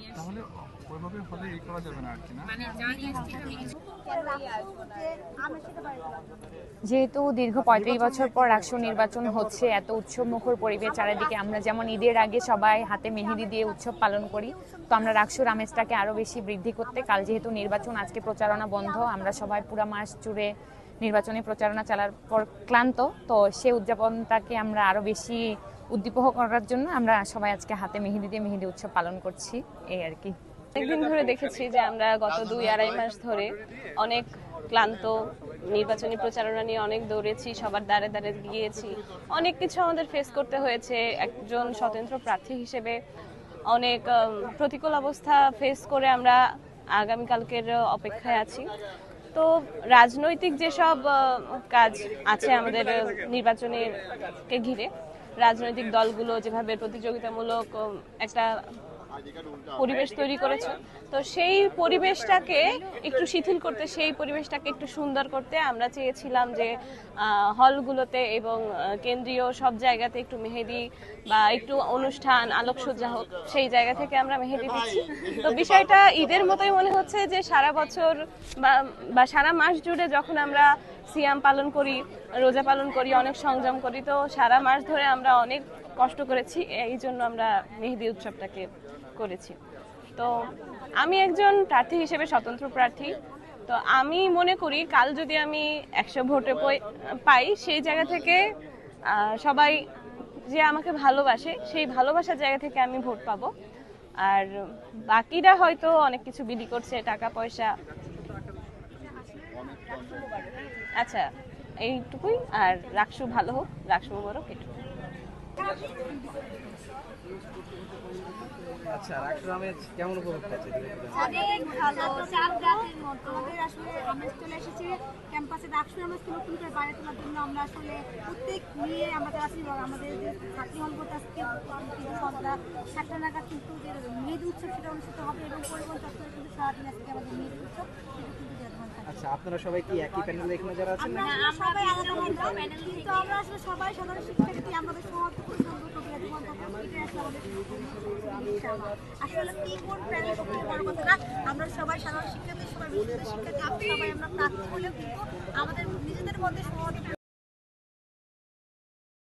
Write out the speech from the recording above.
নিয়ে আসি। তাহলে ওইভাবে হলে এই করা যাবে না আর কি, না? মানে যা নিয়ে আসছি এটা ভেঙে যেহেতু দীর্ঘ ৩৫ বছর পর রাকসু নির্বাচন হচ্ছে, এত উৎসব মুখর পরিবেশ চারিদিকে, আমরা যেমন ঈদের আগে সবাই হাতে মেহেদি দিয়ে উৎসব পালন করি, তো আমরা রাকসুর আমেজটাকে আরো বেশি বৃদ্ধি করতে, কাল যেহেতু নির্বাচন, আজকে প্রচারণা বন্ধ, আমরা সবাই পুরো মাস জুড়ে নির্বাচনী প্রচারণা চালার পর ক্লান্ত, তো সেই উদযাপনটাকে আমরা আরো বেশি উদ্দীপক করার জন্য আমরা সবাই আজকে হাতে মেহেদি দিয়ে মেহেদি উৎসব পালন করছি, এই আর কি। অনেকদিন ধরে দেখেছি যে আমরা গত ২-২.৫ মাস ধরে অনেক ক্লান্ত, নির্বাচনী প্রচারণা নিয়ে অনেক দৌড়েছি, সবার দ্বারে দ্বারে গিয়েছি, অনেক কিছু আমাদের ফেস করতে হয়েছে। একজন স্বতন্ত্র প্রার্থী হিসেবে অনেক প্রতিকূল অবস্থা ফেস করে আমরা আগামীকালকের অপেক্ষায় আছি। তো রাজনৈতিক যেসব কাজ আছে আমাদের নির্বাচনীকে ঘিরে, রাজনৈতিক দলগুলো যেভাবে প্রতিযোগিতামূলক একটা পরিবেশ তৈরি করেছে, তো সেই পরিবেশটাকে একটু শিথিল করতে, সেই পরিবেশটাকে একটু সুন্দর করতে আমরা চেয়েছিলাম যে হলগুলোতে এবং কেন্দ্রীয় সব জায়গাতে একটু মেহেদি বা একটু অনুষ্ঠান, আলোকসজ্জা হোক, সেই জায়গা থেকে আমরা মেহেদি দিচ্ছি। তো বিষয়টা ঈদের মতোই মনে হচ্ছে যে সারা বছর বা সারা মাস জুড়ে যখন আমরা সিয়াম পালন করি, রোজা পালন করি, অনেক সংযম করি, তো সারা মাস ধরে আমরা অনেক কষ্ট করেছি, এই জন্য আমরা মেহেদি উৎসবটাকে করেছি। তো আমি একজন প্রার্থী হিসেবে, স্বতন্ত্র প্রার্থী, তো আমি মনে করি কাল যদি আমি ১০০ ভোটে পাই, সেই জায়গা থেকে সবাই যে আমাকে ভালোবাসে, সেই ভালোবাসার জায়গা থেকে আমি ভোট পাবো। আর বাকিরা হয়তো অনেক কিছু বিলি করছে, টাকা পয়সা, আচ্ছা এইটুকুই। আর রাকসু ভালো হোক, রাকসু মোবারক, এটুকু। আচ্ছা, রাকসুর আমেজ কেমন উপভোগ করছে? অনেক ভালো, চাঁদ রাতের মতো। আমাদের আসলে আমেজ চলে এসেছে ক্যাম্পাসে। রাকসুর আমেজকে নতুন করে বাইরে তোলার জন্য আমরা আসলে প্রত্যেক নিয়ে আমাদের আছি, আমাদের যে ছাত্রী হলগুলো আজকে সন্ধ্যা ৭টা নাগাদ কিন্তু যে মেহেদি উৎসব সেটা অনুষ্ঠিত হবে, এবং পরিবহন চত্বরে কিন্তু সারাদিন আজকে আমাদের মেহেদি উৎসব সেটা কিন্তু আচ্ছা, আপনারা সবাই কি একই প্যানেলে এখানে যারা আছেন? আমরা সবাই আলাদা প্যানেল, কিন্তু আমরা আসলে সবাই সাধারণ শিক্ষার্থী, আমাদের সহযোগী আসলে কি কোন প্যানেল বড় কথা না, আমরা সবাই সাধারণ শিক্ষার্থী, সবাই শিক্ষার্থী, সবাই আমরা প্রার্থী হলেও কিন্তু আমাদের নিজেদের মধ্যে সহযোগী